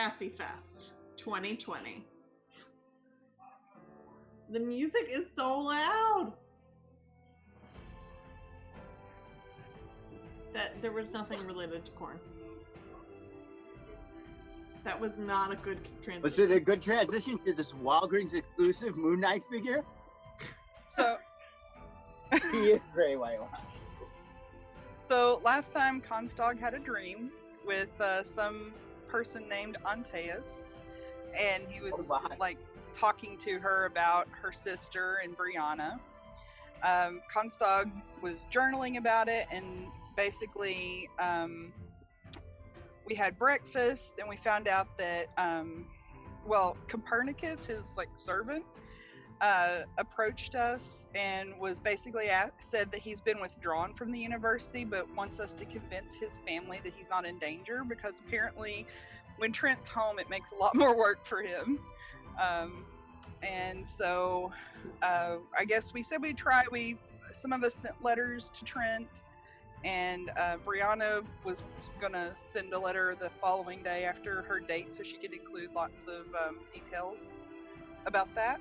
Fantasy Fest 2020. The music is so loud that there was nothing related to corn. That was not a good transition. Was it a good transition to this Walgreens exclusive Moon Knight figure? So He is very whitewashed. So last time Constog had a dream with some person named Antaeus, and he was like talking to her about her sister and Brianna. Constog was journaling about it, and basically we had breakfast, and we found out that Copernicus, his like servant, approached us and was basically said that he's been withdrawn from the university, but wants us to convince his family that he's not in danger, because apparently when Trent's home it makes a lot more work for him. And so I guess we said we'd try. Some of us sent letters to Trent, and Brianna was gonna send a letter the following day after her date so she could include lots of details about that.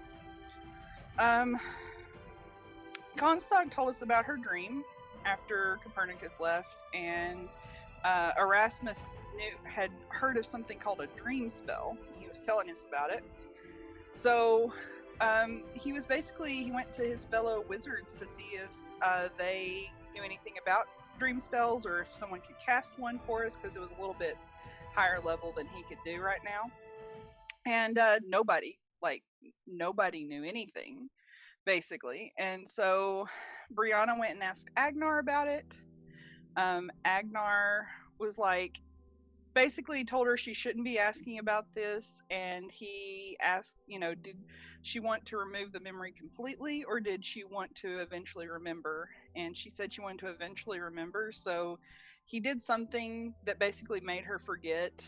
Constog told us about her dream after Copernicus left, and Erasmus had heard of something called a dream spell. He was telling us about it. So he went to his fellow wizards to see if they knew anything about dream spells, or if someone could cast one for us, because it was a little bit higher level than he could do right now. And nobody knew anything, basically. And so Brianna went and asked Agnar about it. Agnar was basically told her she shouldn't be asking about this, and he asked, did she want to remove the memory completely, or did she want to eventually remember? And she said she wanted to eventually remember, so he did something that basically made her forget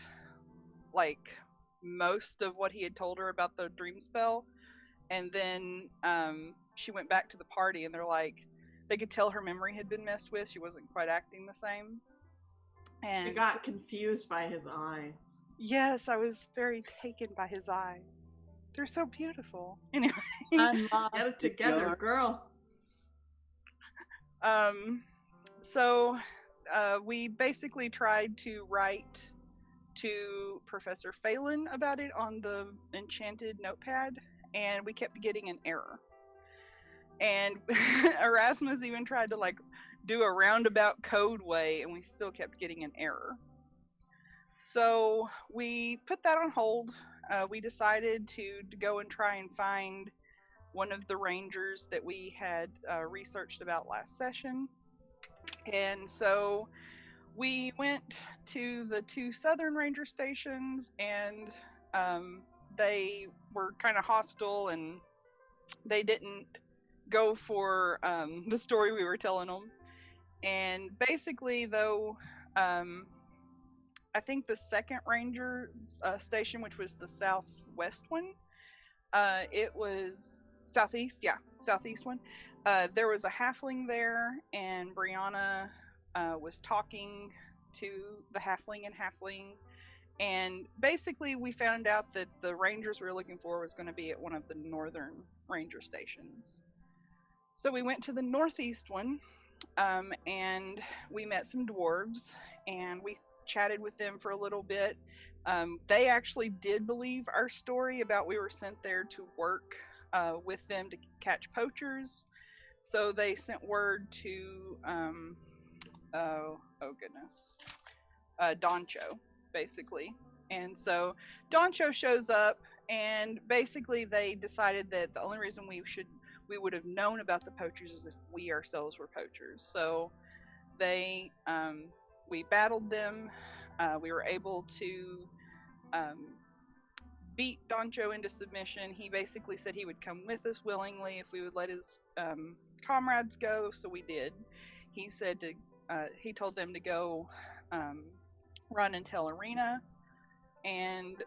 most of what he had told her about the dream spell. And then she went back to the party, and they could tell her memory had been messed with. She wasn't quite acting the same. And you got confused by his eyes. Yes, I was very taken by his eyes. They're so beautiful. Anyway, get it together, girl. So we basically tried to write to Professor Phelan about it on the enchanted notepad, and we kept getting an error. And Erasmus even tried to do a roundabout code way, and we still kept getting an error. So we put that on hold. We decided to go and try and find one of the rangers that we had researched about last session. And so we went to the 2 southern ranger stations, and they were kind of hostile, and they didn't go for the story we were telling them. And basically, though, I think the 2nd ranger station, which was the southwest one, it was southeast one. There was a halfling there, and Brianna was talking to the halfling, and basically we found out that the rangers we were looking for was going to be at one of the northern ranger stations. So we went to the northeast one, and we met some dwarves, and we chatted with them for a little bit. They actually did believe our story about we were sent there to work with them to catch poachers. So they sent word to Doncho, basically. And so Doncho shows up, and basically they decided that the only reason we would have known about the poachers is if we ourselves were poachers. So they we battled them. We were able to beat Doncho into submission. He basically said he would come with us willingly if we would let his comrades go, so we did. He said he told them to go run and tell Arena, and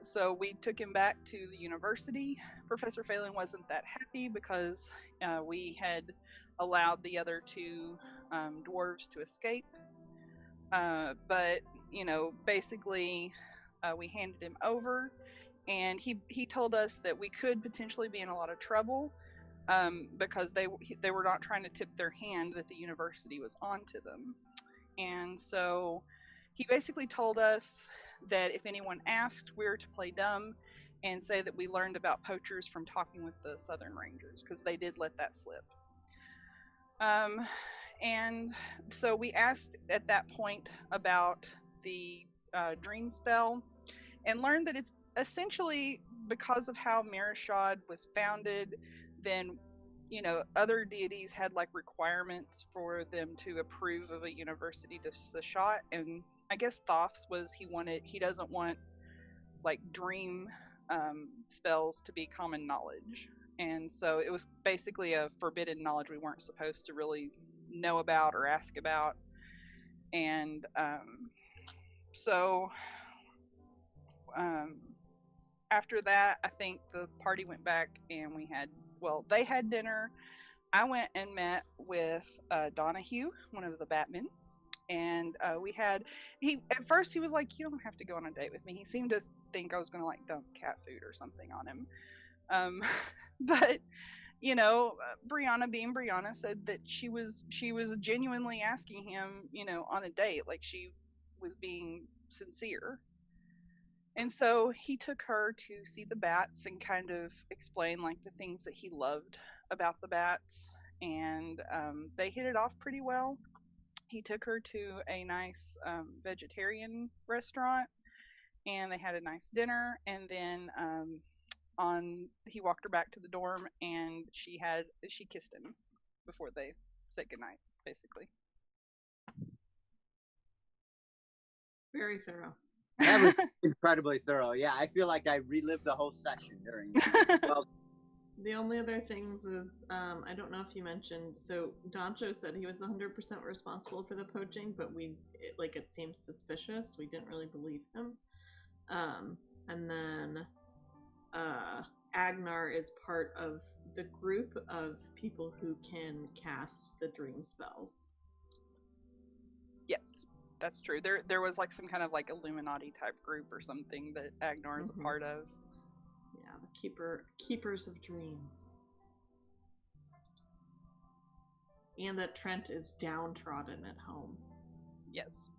so we took him back to the university. Professor Phelan wasn't that happy because we had allowed the other 2 dwarves to escape, but basically we handed him over, and he told us that we could potentially be in a lot of trouble because they were not trying to tip their hand that the university was onto them. And so he basically told us that if anyone asked, we were to play dumb and say that we learned about poachers from talking with the Southern Rangers, because they did let that slip. And so we asked at that point about the dream spell, and learned that it's essentially because of how Mearachd was founded. Then, you know, other deities had like requirements for them to approve of a university to shot, and I guess Thoth's was he doesn't want like dream spells to be common knowledge, and so it was basically a forbidden knowledge we weren't supposed to really know about or ask about. And so after that, I think the party went back and they had dinner. I went and met with Donahue, one of the Batmen, and at first he was like, "You don't have to go on a date with me." He seemed to think I was going to like dump cat food or something on him. But you know, Brianna, being Brianna, said that she was genuinely asking him, you know, on a date, like she was being sincere. And so he took her to see the bats and kind of explain like the things that he loved about the bats, and they hit it off pretty well. He took her to a nice vegetarian restaurant, and they had a nice dinner, and then he walked her back to the dorm, and she kissed him before they said goodnight, basically. Very thorough. That was incredibly thorough. Yeah, I feel like I relived the whole session during. Well, the only other things is, I don't know if you mentioned, so Doncho said he was 100% responsible for the poaching, but it seemed suspicious. We didn't really believe him. And then Agnar is part of the group of people who can cast the dream spells. Yes, that's true. There was like some kind of like Illuminati type group or something that Agnar is a part of. Yeah, the keepers of dreams. And that Trent is downtrodden at home. Yes.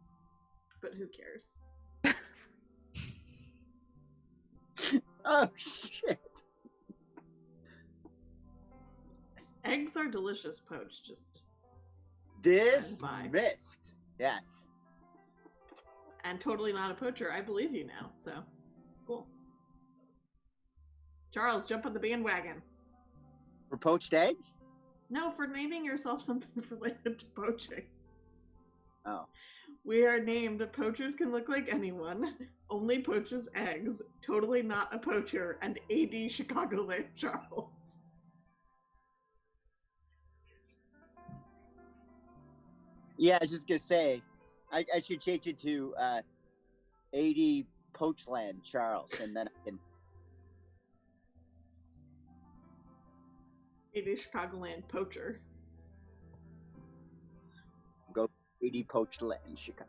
But who cares? Oh, shit. Eggs are delicious poached, just Dismissed. Yes. And totally not a poacher. I believe you now, so cool. Charles, jump on the bandwagon. For poached eggs? No, for naming yourself something related to poaching. Oh. We are named Poachers Can Look Like Anyone, Only Poaches Eggs, Totally Not a Poacher, and AD Chicagoland Charles. Yeah, I was just going to say, I should change it to AD Poachland Charles, and then I can... AD Chicagoland Poacher. Go AD Poachland Chicago.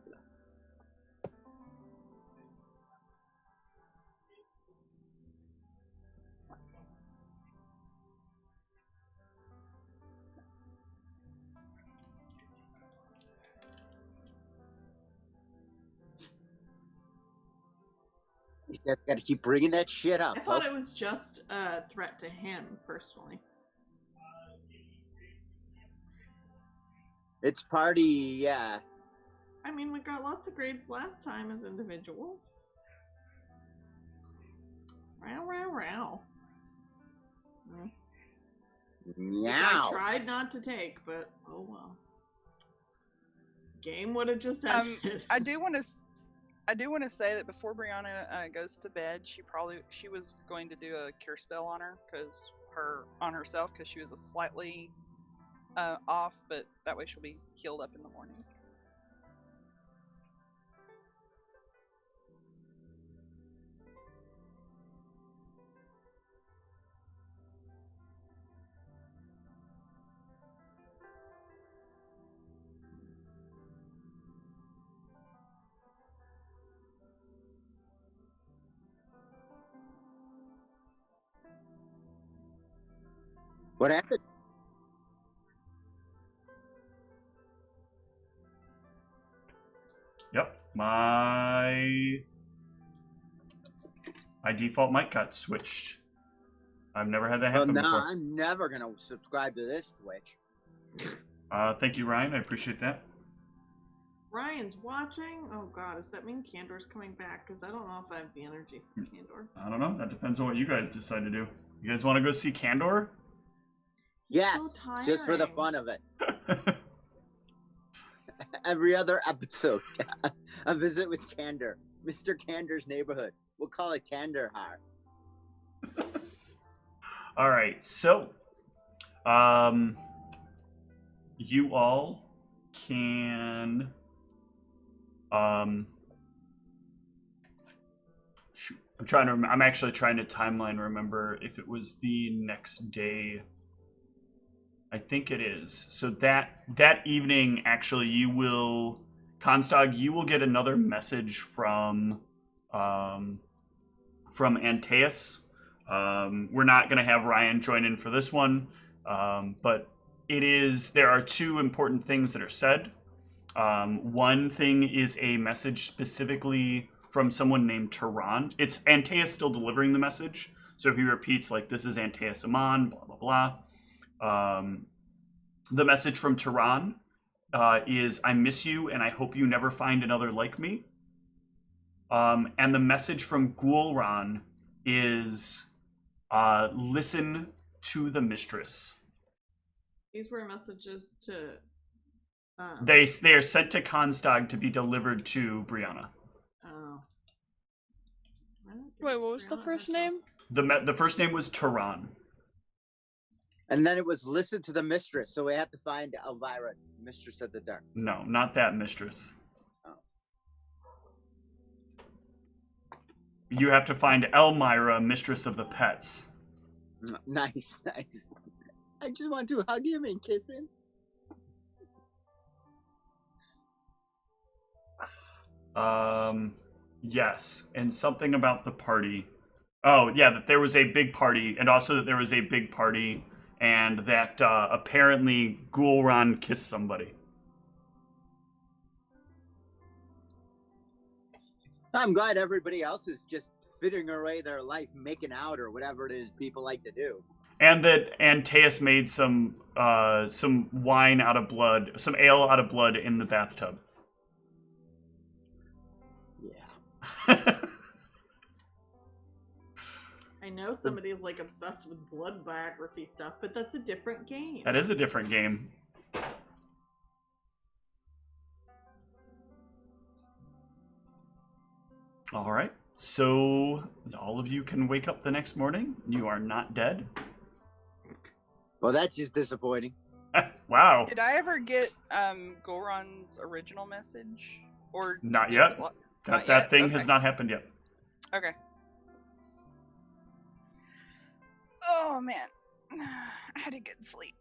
You just got to keep bringing that shit up. I thought it was just a threat to him, personally. It's party, yeah. I mean, we got lots of grades last time as individuals. Row, row, row. Meow. I tried not to take, but oh well. Game would have just ended. I do want to say that before Brianna goes to bed, she was going to do a cure spell on herself because she was slightly off, but that way she'll be healed up in the morning. What happened? Yep, my default mic got switched. I've never had that happen before. I'm never gonna subscribe to this Twitch. Thank you, Ryan. I appreciate that. Ryan's watching? Oh god, does that mean Candor's coming back? Because I don't know if I have the energy for Candor. I don't know. That depends on what you guys decide to do. You guys want to go see Candor? Yes, So just for the fun of it. Every other episode, a visit with Candor. Mr. Candor's neighborhood. We'll call it Candor Har. All right, so you all can shoot, I'm actually trying to timeline remember if it was the next day. I think it is. So that evening, actually, you will, Constog, you will get another message from Antaeus. We're not going to have Ryan join in for this one, but there are two important things that are said. One thing is a message specifically from someone named Tehran. It's Antaeus still delivering the message, so he repeats, like, this is Antaeus Aman, blah, blah, blah. The message from Tehran is, I miss you and I hope you never find another like me. And the message from Gulran is, listen to the mistress. These were messages to... They are sent to Constag to be delivered to Brianna. Oh. Wait, what was the first name? The first name was Tehran. And then it was listen to the mistress, so we had to find Elvira, mistress of the dark. No, not that mistress. Oh. You have to find Elmira, mistress of the pets. Nice, nice. I just want to hug him and kiss him. Yes, and something about the party. Oh, yeah, that there was a big party, and also that there was a big party, and that apparently Gulran kissed somebody. I'm glad everybody else is just fitting away their life, making out, or whatever it is people like to do. And that Antaeus made some wine out of blood, some ale out of blood in the bathtub. Yeah. I know somebody's like obsessed with blood biography stuff, but that's a different game. That is a different game. All right. So all of you can wake up the next morning. You are not dead. Well, that's just disappointing. Wow. Did I ever get Goron's original message? Or Not yet. That thing has not happened yet. Okay. Oh man, I had a good sleep.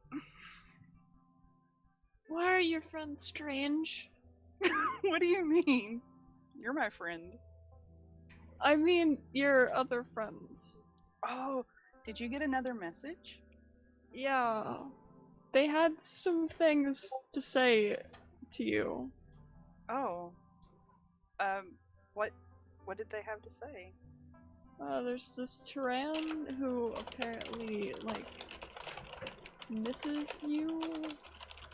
Why are your friends strange? What do you mean? You're my friend. I mean, your other friends. Oh, did you get another message? Yeah. They had some things to say to you. Oh. What did they have to say? There's this Tyran who apparently, like, misses you,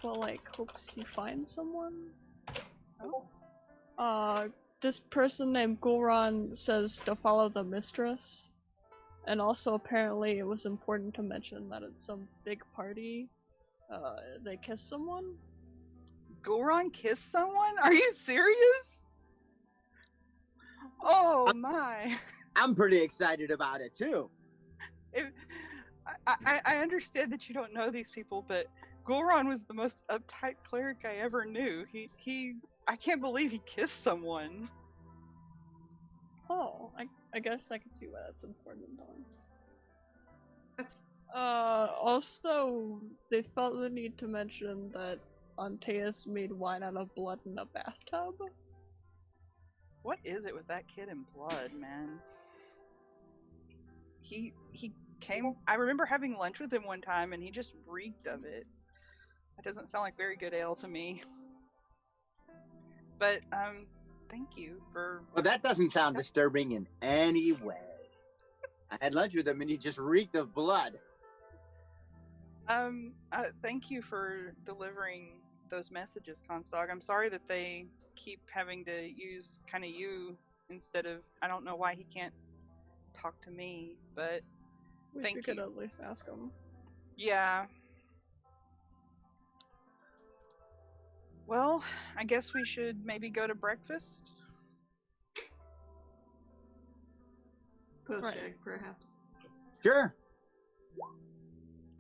but, like, hopes you find someone. Oh. This person named Gulran says to follow the mistress. And also, apparently, it was important to mention that at some big party, they kissed someone. Goron kissed someone? Are you serious? Oh my. I'm pretty excited about it, too. I understand that you don't know these people, but Goron was the most uptight cleric I ever knew. I can't believe he kissed someone. Oh, I guess I can see why that's important then. Also, they felt the need to mention that Antaeus made wine out of blood in a bathtub. What is it with that kid in blood, man? He I remember having lunch with him one time, and he just reeked of it. That doesn't sound like very good ale to me. But thank you for. Well, that doesn't sound disturbing in any way. I had lunch with him, and he just reeked of blood. Thank you for delivering those messages, Constog. I'm sorry that they keep having to use kind of you instead of. I don't know why he can't talk to me, but thank you. We could at least ask him. Yeah. Well, I guess we should maybe go to breakfast. Poach egg, perhaps. Sure.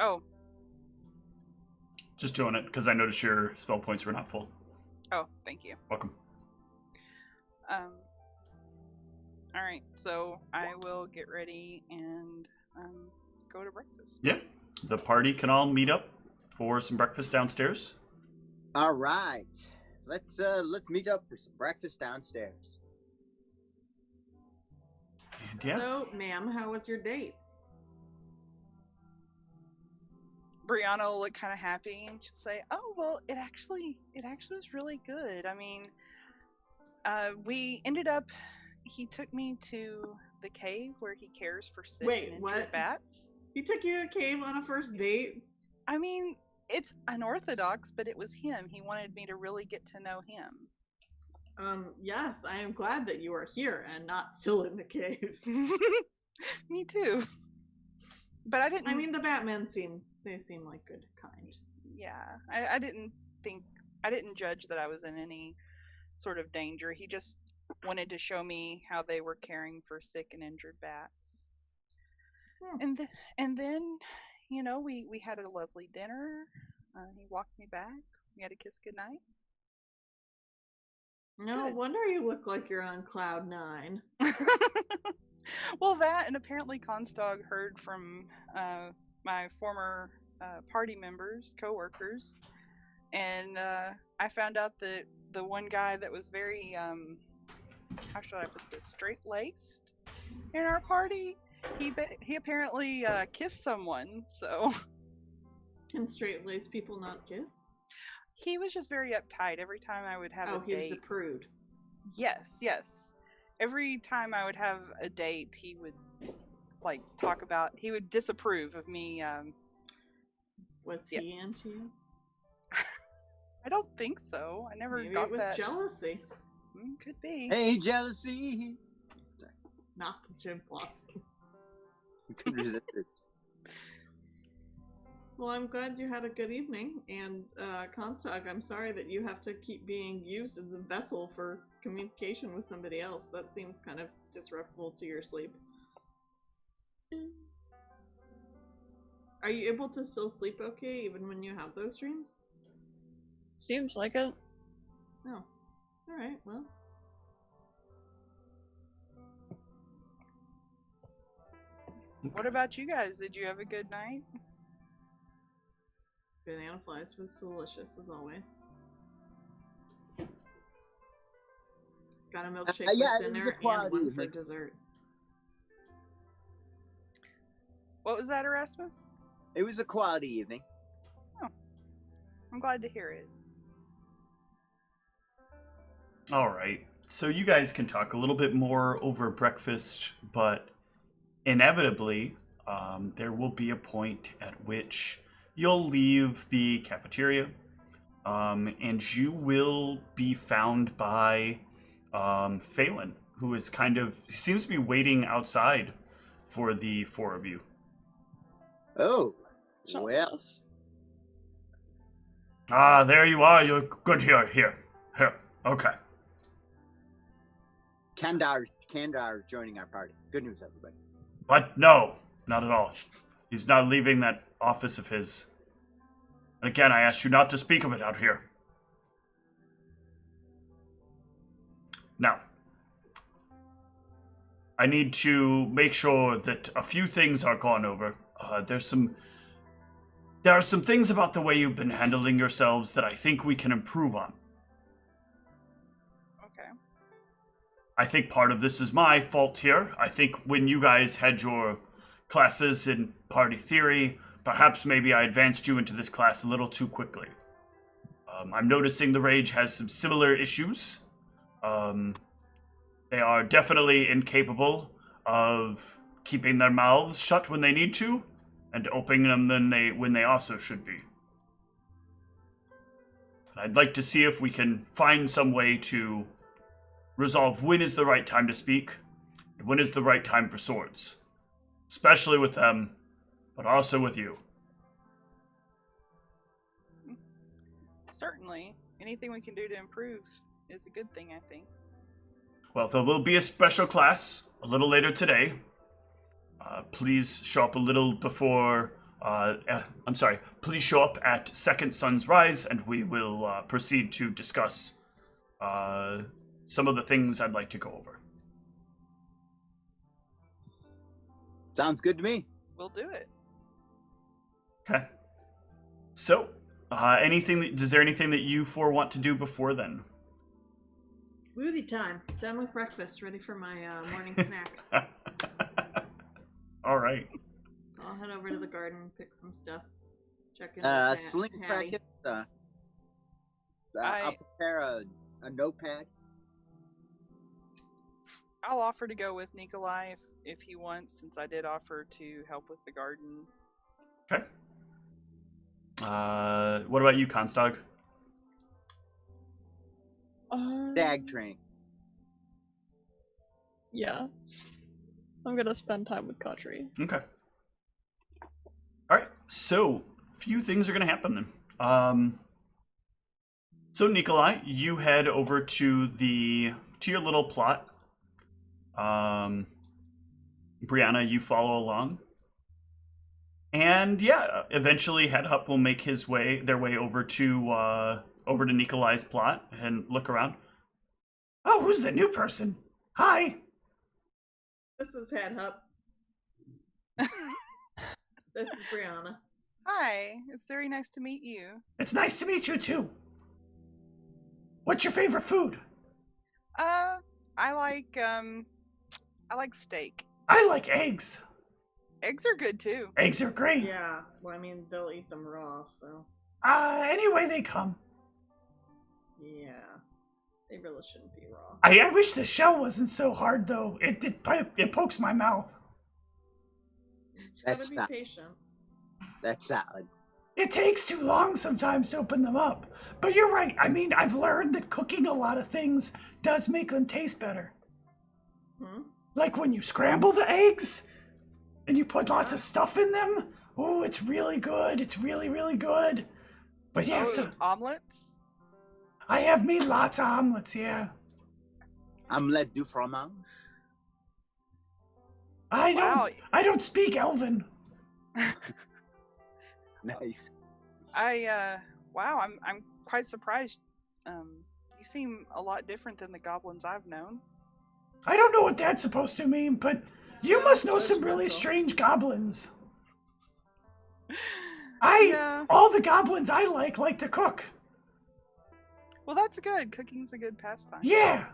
Oh. Just doing it because I noticed your spell points were not full. Oh, thank you. Welcome. All right, so I will get ready and go to breakfast. Yeah, the party can all meet up for some breakfast downstairs. All right. Let's meet up for some breakfast downstairs. And yeah. So, ma'am, how was your date? Brianna will look kind of happy and she'll say, "Oh, well, it actually was really good. I mean, we ended up. He took me to the cave where he cares for sick and injured what? bats. He took you to the cave on a first date? I mean, it's unorthodox, but it was him. He wanted me to really get to know him." Yes, I am glad that you are here and not still in the cave. Me too. But I didn't. I mean, the Batmen seem like good, kind. Yeah, I didn't judge that I was in any sort of danger. He just wanted to show me how they were caring for sick and injured bats. And then, you know, we had a lovely dinner. He walked me back. We had a kiss goodnight. No wonder you look like you're on cloud 9. Well, that, and apparently Constog heard from my former party members, co-workers, and I found out that the one guy that was very, how should I put this, straight-laced in our party, he apparently kissed someone, so... Can straight-laced people not kiss? He was just very uptight every time I would have a date. Oh, he was a prude. Yes. Every time I would have a date, he would he would disapprove of me. Was he into you? I don't think so. I never Maybe got it was that. jealousy. Could be. Hey, jealousy. Not the gym blossoms. You couldn't resist it. Well, I'm glad you had a good evening, and Constog, I'm sorry that you have to keep being used as a vessel for communication with somebody else. That seems kind of disruptful to your sleep. Are you able to still sleep okay, even when you have those dreams? Seems like it. Oh. Alright, well. What about you guys? Did you have a good night? Banana flies was delicious, as always. Got a milkshake yeah, with it was dinner a quality and one for evening. dessert. What was that, Erasmus? It was a quality evening. Oh. I'm glad to hear it. All right. So you guys can talk a little bit more over breakfast, but inevitably, there will be a point at which you'll leave the cafeteria, and you will be found by Phelan, who is he seems to be waiting outside for the four of you. Oh, Sounds well. nice. Ah, there you are. You're good here. Here. Okay. Kandar joining our party. Good news, everybody. What? No, not at all. He's not leaving that office of his. And again, I asked you not to speak of it out here. Now, I need to make sure that a few things are gone over. There are some things about the way you've been handling yourselves that I think we can improve on. Okay. I think part of this is my fault here. I think when you guys had your classes in party theory. Perhaps maybe I advanced you into this class a little too quickly. I'm noticing the Rage has some similar issues. They are definitely incapable of keeping their mouths shut when they need to, and opening them when they also should be. I'd like to see if we can find some way to resolve when is the right time to speak, and when is the right time for swords. Especially with them, but also with you. Certainly. Anything we can do to improve is a good thing, I think. Well, there will be a special class a little later today. Please show up a little before... please show up at Second Sun's Rise, and we will proceed to discuss some of the things I'd like to go over. Sounds good to me. We'll do it. Okay. So, is there anything that you four want to do before then? Smoothie time. Done with breakfast. Ready for my morning snack. All right. I'll head over to the garden, pick some stuff. Check in. Sling packet. I'll prepare a notepad. I'll offer to go with Nikolai if he wants, since I did offer to help with the garden. Okay. What about you, Constog? Dag train. Yeah. I'm gonna spend time with Katri. Okay. Alright, so few things are gonna happen then. So Nikolai, you head over to your little plot. Brianna, you follow along. And yeah, eventually Headhup will make their way over to Nikolai's plot and look around. Oh, who's the new person? Hi. This is Headhup. This is Brianna. Hi, it's very nice to meet you. It's nice to meet you too. What's your favorite food? I like steak. I like eggs. Eggs are good too. Eggs are great. Yeah, well, I mean, they'll eat them raw, so. Any way they come. Yeah, they really shouldn't be raw. I wish the shell wasn't so hard, though. It pokes my mouth. Just gotta be patient. That's salad. It takes too long sometimes to open them up. But you're right. I mean, I've learned that cooking a lot of things does make them taste better. Like when you scramble the eggs and you put lots of stuff in them. Oh, it's really good. It's really, really good. But you have to... Omelets? I have made lots of omelets, yeah. Omelette du fromage? I don't speak Elven. Nice. Wow, I'm quite surprised. You seem a lot different than the goblins I've known. I don't know what that's supposed to mean, but you must know some really strange goblins. All the goblins I like to cook. Well, that's good. Cooking's a good pastime. Yeah.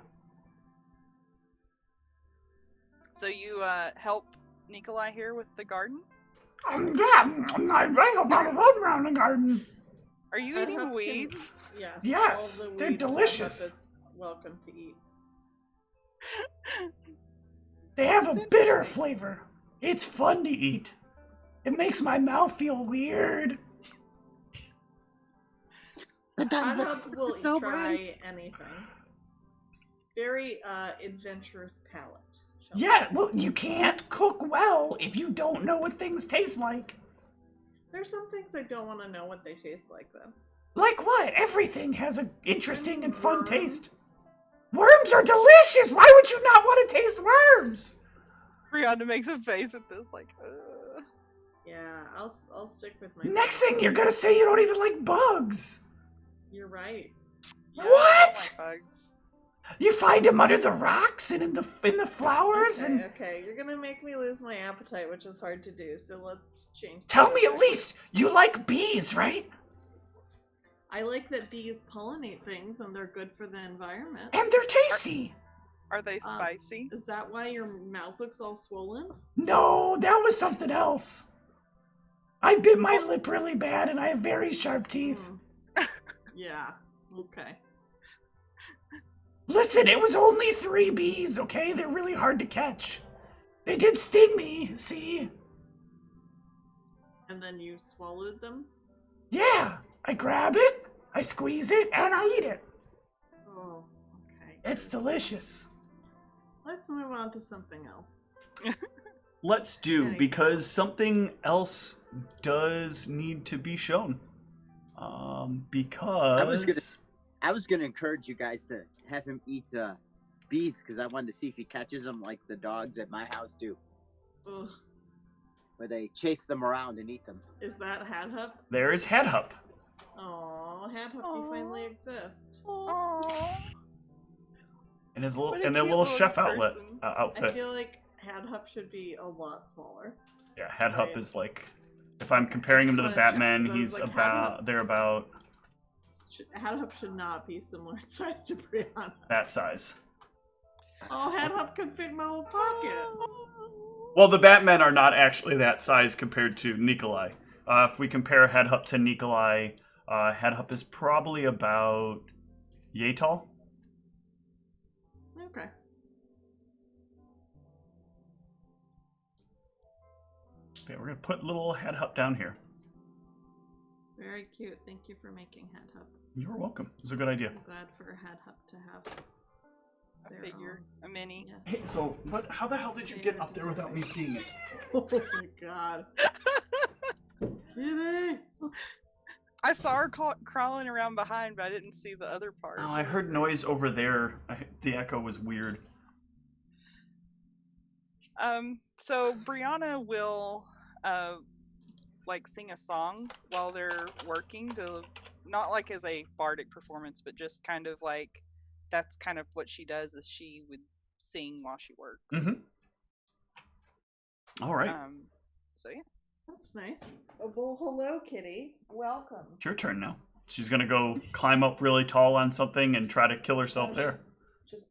So you help Nikolai here with the garden? Yeah, I help out a lot around the garden. Are you eating weeds? Yes. Yes, all the they're weeds delicious. Headhup is welcome to eat. They have a bitter flavor. It's fun to eat. It makes my mouth feel weird. Headhup will try anything. Very adventurous palate. Yeah, well, you can't cook well if you don't know what things taste like. There's some things I don't want to know what they taste like, though. Like what? Everything has an interesting and fun Worms. taste. Worms are delicious! Why would you not want to taste worms? Brianna makes a face at this, like, Yeah, I'll stick with my... Next thing, you're gonna say you don't even like bugs. You're right. Yeah, What? I like bugs. You find them under the rocks and in the flowers and... Okay, you're gonna make me lose my appetite, which is hard to do, so let's change... Tell me at least, you like bees, right? I like that bees pollinate things, and they're good for the environment. And they're tasty. Are they spicy? Is that why your mouth looks all swollen? No, that was something else. I bit my lip really bad, and I have very sharp teeth. Yeah. Okay. Listen, it was only 3 bees, okay? They're really hard to catch. They did sting me, see? And then you swallowed them? Yeah, I grab it, I squeeze it, and I eat it. Oh, okay. It's delicious. Let's move on to something else. Let's do, because something else does need to be shown. Because... I was gonna encourage you guys to have him eat bees, because I wanted to see if he catches them like the dogs at my house do. Ugh. Where they chase them around and eat them. Is that Hadhup? There is Hadhup. Oh, Hadhup, you finally exist. Aww. And his little, What a and their cute little little chef person. outfit. I feel like Hadhup should be a lot smaller. Yeah, Hadhup Right. is like, if I'm comparing him to the Just wanna check, Batman, 'cause I was he's like, about, they're about Hadhup should not be similar in size to Brianna. that size. Oh, Hadhup could fit in my whole pocket. Well, the Batmen are not actually that size compared to Nikolai. If we compare Hadhup to Nikolai, Hadhup is probably about yay tall. Okay. Okay, we're gonna put little Hadhup down here. Very cute. Thank you for making Hadhup. You're welcome. It was a good idea. I'm glad for Hadhup to have A their figure, a mini. Yes. Hey, so what? How the hell did you get up there without me seeing it? Oh my god. Kitty! I saw her crawling around behind, but I didn't see the other part. Oh, I heard noise over there. The echo was weird. So Brianna will like sing a song while they're working, to not like as a bardic performance, but just kind of like that's kind of what she does, is she would sing while she works. Mm-hmm. All right. So yeah. That's nice. Oh, well, hello, Kitty. Welcome. It's your turn now. She's gonna go climb up really tall on something and try to kill herself there. Just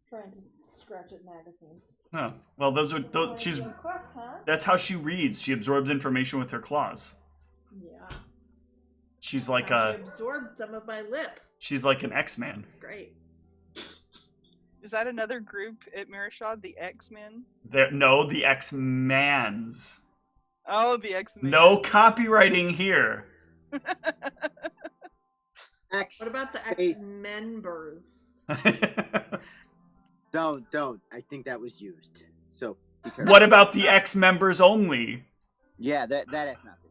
trying to scratch at magazines. Oh, well, those. She's. Quick, huh? That's how she reads. She absorbs information with her claws. Yeah. She's like She a. absorbed some of my lip. She's like an X-Man. It's great. Is that another group at Mearachd, the X-Men? No, the X-Mans. Oh, the X-Men. No copywriting here. X. What about the space. X-members? Don't. I think that was used. So be careful. What about the X-members only? Yeah, that has nothing.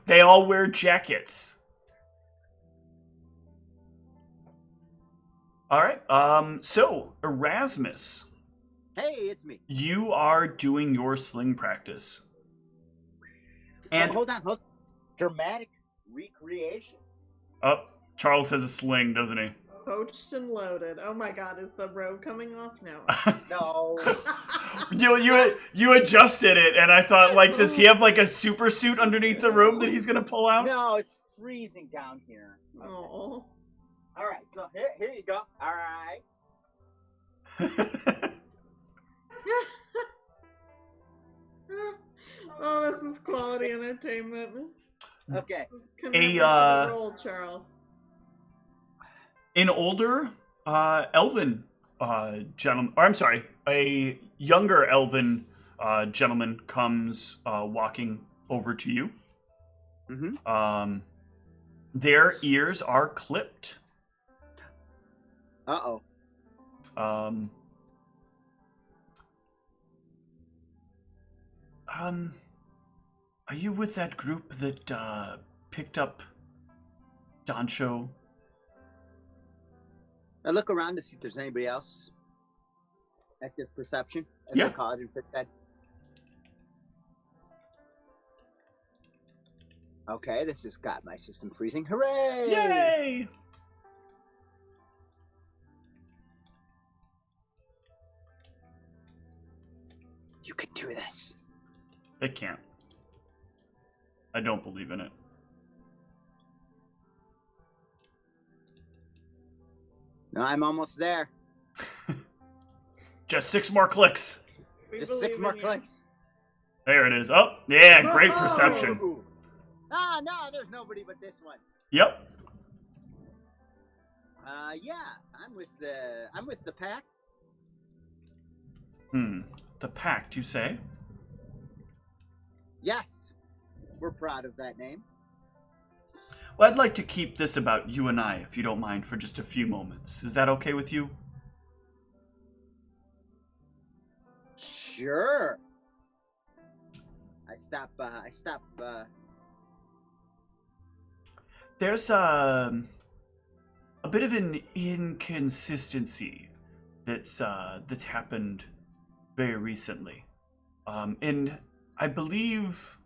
They all wear jackets. All right. So Erasmus, Hey, it's me. you are doing your sling practice, and Hold on. Dramatic recreation. oh, Charles has a sling, doesn't he? Poached and loaded. Oh my god, is the robe coming off now? No. You adjusted it, and I thought, like, does he have like a super suit underneath the robe that he's gonna pull out? No, it's freezing down here. Okay. Oh. All right, so here you go. All right. Oh, this is quality entertainment. Okay. Commitment to the role, Charles. An older elven gentleman, or I'm sorry, a younger elven gentleman comes walking over to you. Mm-hmm. Their ears are clipped. Uh-oh. Are you with that group that picked up Doncho? I look around to see if there's anybody else. Active perception, as Yeah. they call it in fifth ed. Okay, this has got my system freezing. Hooray! Yay! You can do this. It can't. I don't believe in it. No, I'm almost there. Just 6 more clicks. We Just believe 6 more in you. clicks. There it is. Oh, yeah, great perception. Ooh. Ah, no, there's nobody but this one. Yep. Yeah, I'm with the pack. The Pact, you say? Yes, we're proud of that name. Well, I'd like to keep this about you and I, if you don't mind, for just a few moments. Is that okay with you? Sure. I stop. There's a bit of an inconsistency that's happened very recently, and I believe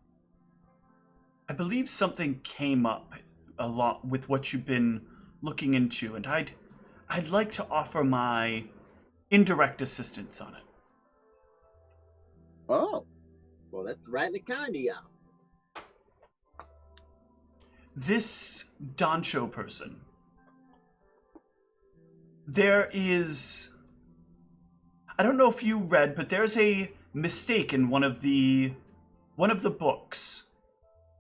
something came up a lot with what you've been looking into, and I'd like to offer my indirect assistance on it. Oh, well, that's rightly kind of you. This Doncho person, there is, I don't know if you read, but there's a mistake in one of the books,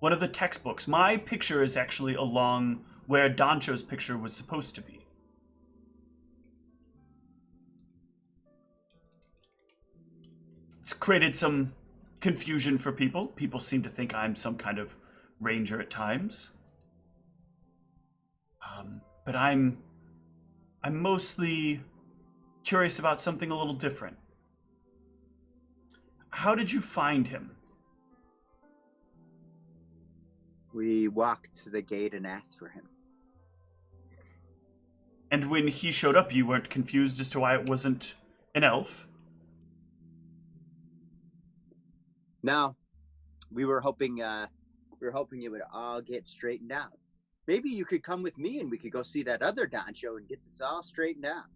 one of the textbooks. My picture is actually along where Doncho's picture was supposed to be. It's created some confusion for people. People seem to think I'm some kind of ranger at times. But I'm mostly curious about something a little different. How did you find him? We walked to the gate and asked for him. And when he showed up, you weren't confused as to why it wasn't an elf? No, we were hoping it would all get straightened out. Maybe you could come with me and we could go see that other Doncho and get this all straightened out.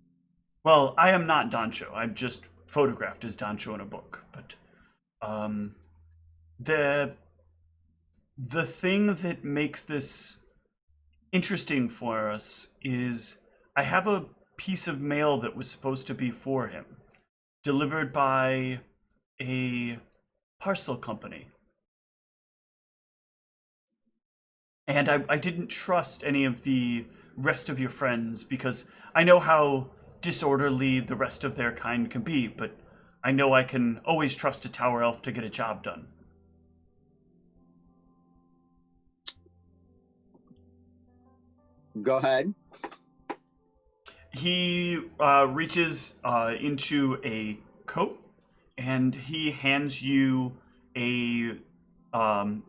Well, I am not Doncho. I'm just photographed as Doncho in a book. But the thing that makes this interesting for us is I have a piece of mail that was supposed to be for him, delivered by a parcel company. And I didn't trust any of the rest of your friends because I know how disorderly the rest of their kind can be, but I know I can always trust a tower elf to get a job done. Go ahead. He reaches into a coat and he hands you a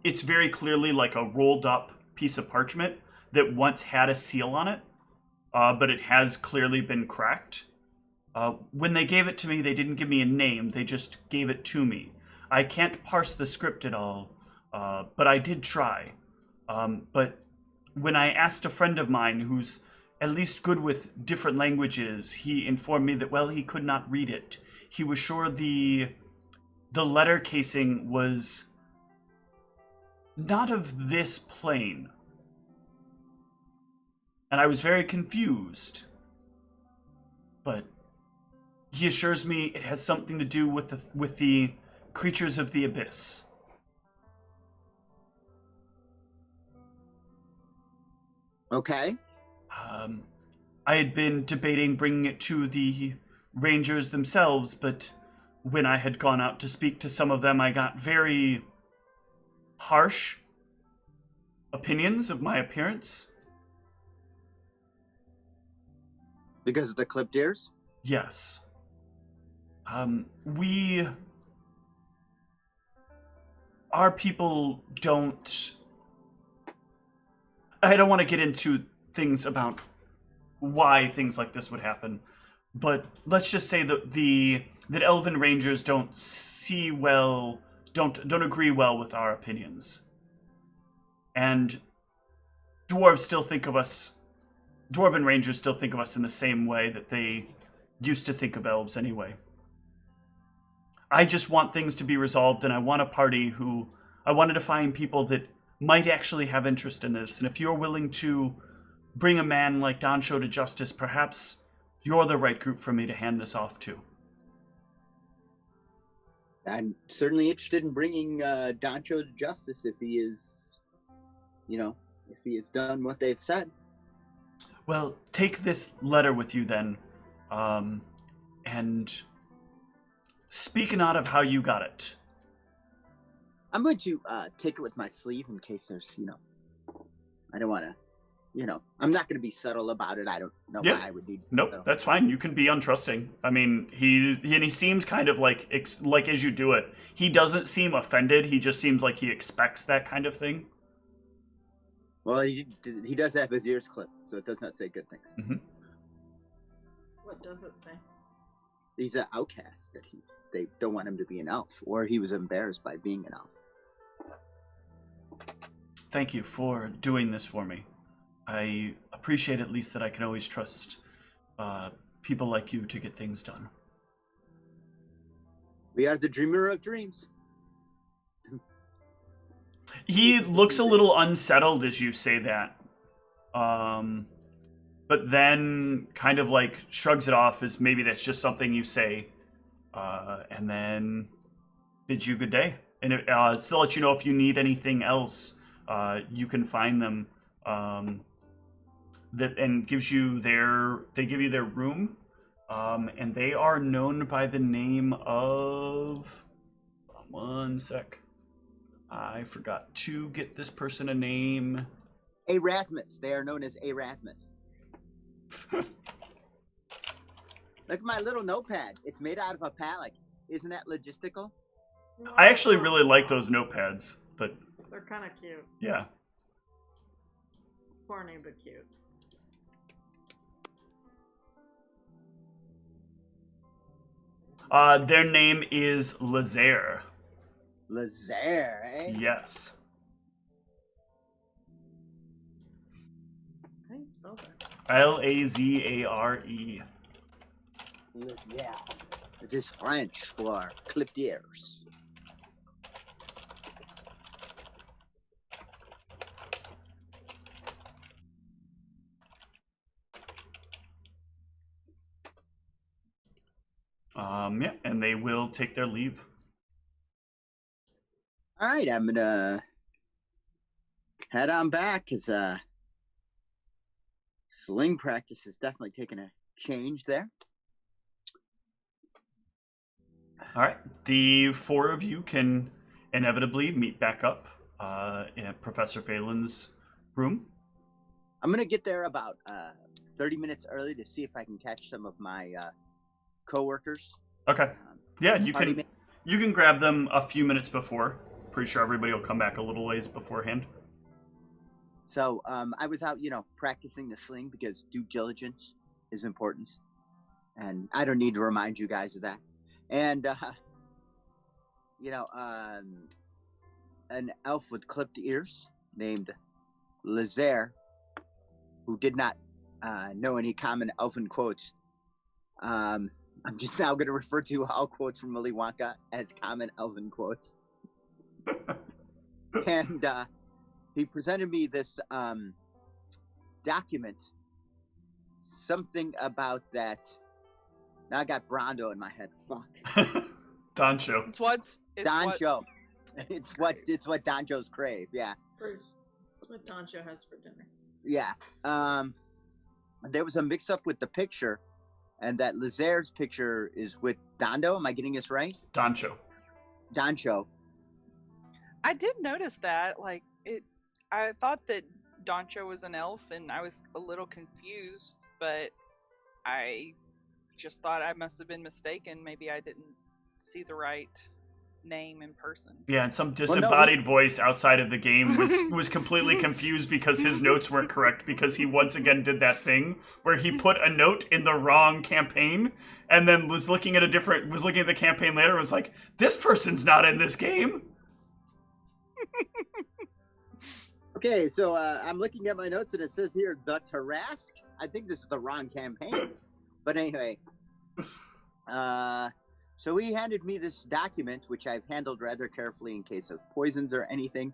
it's very clearly like a rolled up piece of parchment that once had a seal on it, but it has clearly been cracked. When they gave it to me, they didn't give me a name, they just gave it to me. I can't parse the script at all, but I did try. But when I asked a friend of mine who's at least good with different languages, he informed me that, well, he could not read it. He was sure the letter casing was not of this plane. And I was very confused. But he assures me it has something to do with the creatures of the abyss. Okay. I had been debating bringing it to the Rangers themselves, but when I had gone out to speak to some of them, I got very harsh opinions of my appearance. Because of the clipped ears? Yes. Our people don't... I don't want to get into things about why things like this would happen, but let's just say that Elven Rangers don't agree well with our opinions. And Dwarven Rangers still think of us in the same way that they used to think of elves anyway. I just want things to be resolved, and I want a party I wanted to find people that might actually have interest in this. And if you're willing to bring a man like Doncho to justice, perhaps you're the right group for me to hand this off to. I'm certainly interested in bringing Doncho to justice if he is, if he has done what they've said. Well, take this letter with you then, and speak not of how you got it. I'm going to take it with my sleeve in case there's, I don't want to, I'm not going to be subtle about it. I don't know why I would need. Nope, that's fine. You can be untrusting. I mean, he seems kind of like as you do it, he doesn't seem offended. He just seems like he expects that kind of thing. Well, he does have his ears clipped, so it does not say good things. Mm-hmm. What does it say? He's an outcast, that they don't want him to be an elf, or he was embarrassed by being an elf. Thank you for doing this for me. I appreciate at least that I can always trust people like you to get things done. We are the dreamer of dreams. He looks a little unsettled as you say that. But then kind of like shrugs it off as maybe that's just something you say. And then bids you good day. And still let you know if you need anything else, you can find them. And gives you they give you their room. And they are known by the name of, one sec. I forgot to get this person a name. Erasmus. They are known as Erasmus. Look at my little notepad. It's made out of a pallet. Isn't that logistical? I actually really like those notepads, but they're kind of cute. Yeah. Corny but cute. Their name is Lazare. Lazare, eh? Yes. How do you spell that? Lazare. Lazare. It is French for clipped ears. Yeah, and they will take their leave. All right, I'm gonna head on back because sling practice has definitely taken a change there. All right, the four of you can inevitably meet back up in Professor Phelan's room. I'm gonna get there about 30 minutes early to see if I can catch some of my coworkers. Okay. Yeah, you can grab them a few minutes before. Pretty sure everybody will come back a little ways beforehand. So I was out, practicing the sling because due diligence is important. And I don't need to remind you guys of that. And, an elf with clipped ears named Lazare, who did not know any common elfin quotes. I'm just now going to refer to all quotes from Willy Wonka as common elven quotes. And he presented me this document. Something about that. Now I got Brando in my head. Fuck. Doncho. It's Doncho. It's what Donchos crave. Yeah. It's what Doncho has for dinner. Yeah. There was a mix-up with the picture, and that Lazare's picture is with Dondo. Am I getting this right? Doncho. I did notice that. I thought that Doncho was an elf, and I was a little confused, but I just thought I must have been mistaken. Maybe I didn't see the right name in person. Yeah, and some disembodied voice outside of the game was completely confused because his notes weren't correct, because he once again did that thing where he put a note in the wrong campaign and then was looking at the campaign later and was like, this person's not in this game. Okay, so I'm looking at my notes and it says here, the Tarask. I think this is the wrong campaign. But anyway, so he handed me this document, which I've handled rather carefully in case of poisons or anything.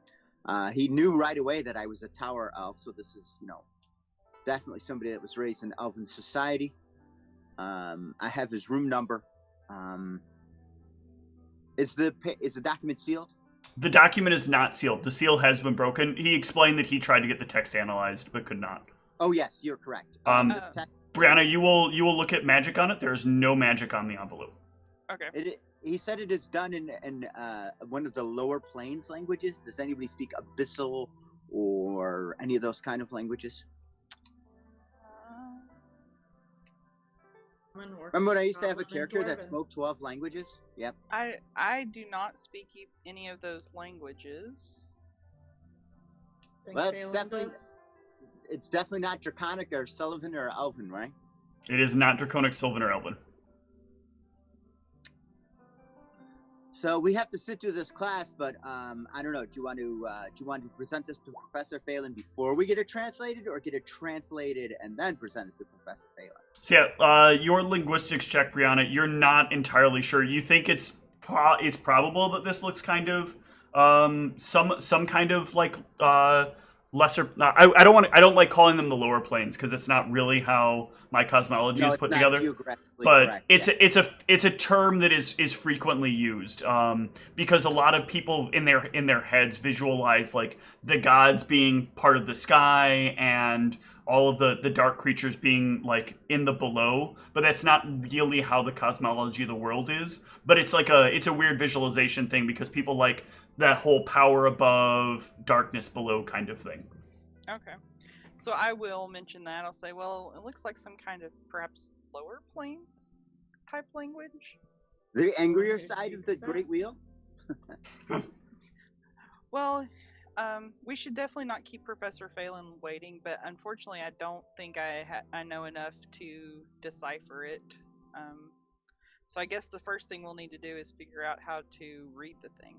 He knew right away that I was a tower elf, so this is, definitely somebody that was raised in elven society. I have his room number. Is the document sealed? The document is not sealed. The seal has been broken. He explained that he tried to get the text analyzed, but could not. Oh yes, you're correct. Brianna, you will look at magic on it. There is no magic on the envelope. Okay. He said it is done in one of the lower plains languages. Does anybody speak Abyssal or any of those kind of languages? Remember when I used to have a character that spoke 12 languages? Yep. I do not speak any of those languages. Well, it's definitely not Draconic or Sylvan or Elven, right? It is not Draconic, Sylvan, or Elven. So we have to sit through this class, but I don't know. Do you want to present this to Professor Phelan before we get it translated, or get it translated and then present it to Professor Phelan? So yeah, your linguistics check, Brianna, you're not entirely sure. You think it's probable that this looks kind of some kind of like lesser. I don't like calling them the lower planes because it's not really how my cosmology is put together. But correct, it's a term that is frequently used because a lot of people in their heads visualize like the gods being part of the sky and all of the dark creatures being like in the below, but that's not really how the cosmology of the world is. But it's a weird visualization thing because people like that whole power above, darkness below kind of thing. Okay. So I will mention that. I'll say, well, it looks like some kind of perhaps lower planes type language. The angrier side of the Great Wheel? Well, we should definitely not keep Professor Phelan waiting, but unfortunately I don't think I know enough to decipher it. So I guess the first thing we'll need to do is figure out how to read the thing.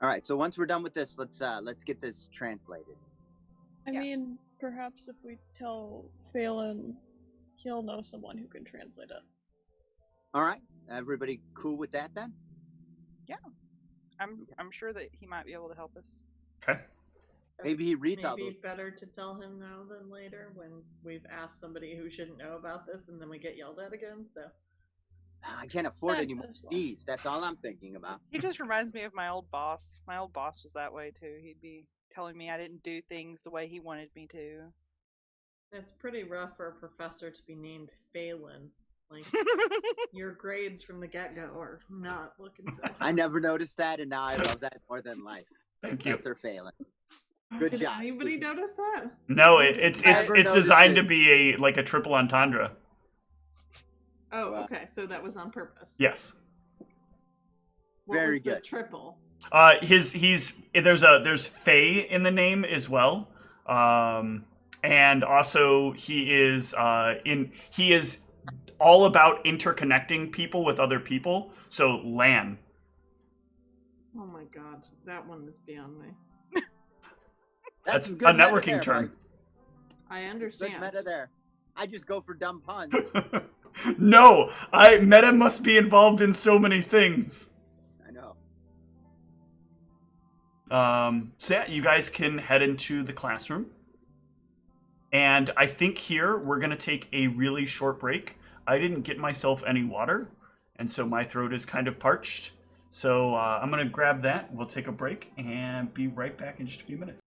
All right, so once we're done with this, let's get this translated. I mean, perhaps if we tell Phelan, he'll know someone who can translate it. All right, everybody cool with that then? Yeah, I'm sure that he might be able to help us. Okay. Maybe he reads out. Maybe better to tell him now than later when we've asked somebody who shouldn't know about this and then we get yelled at again. So I can't afford any more fees. That's all I'm thinking about. He just reminds me of my old boss. My old boss was that way too. He'd be telling me I didn't do things the way he wanted me to. It's pretty rough for a professor to be named Phelan. Like, your grades from the get-go are not looking so high. I never noticed that, and now I love that more than life. Thank you. Professor Phelan. Good job. Did anybody notice that? No, it's designed to be a triple entendre. Oh, okay. So that was on purpose. Yes. What Very was the good. triple? There's Fae in the name as well. And also he is all about interconnecting people with other people. So LAN. Oh my god, that one is beyond me. That's a networking term. Mike. I understand. Good meta there. I just go for dumb puns. No, meta must be involved in so many things. I know. So yeah, you guys can head into the classroom. And I think here we're going to take a really short break. I didn't get myself any water, and so my throat is kind of parched. So I'm going to grab that. We'll take a break and be right back in just a few minutes.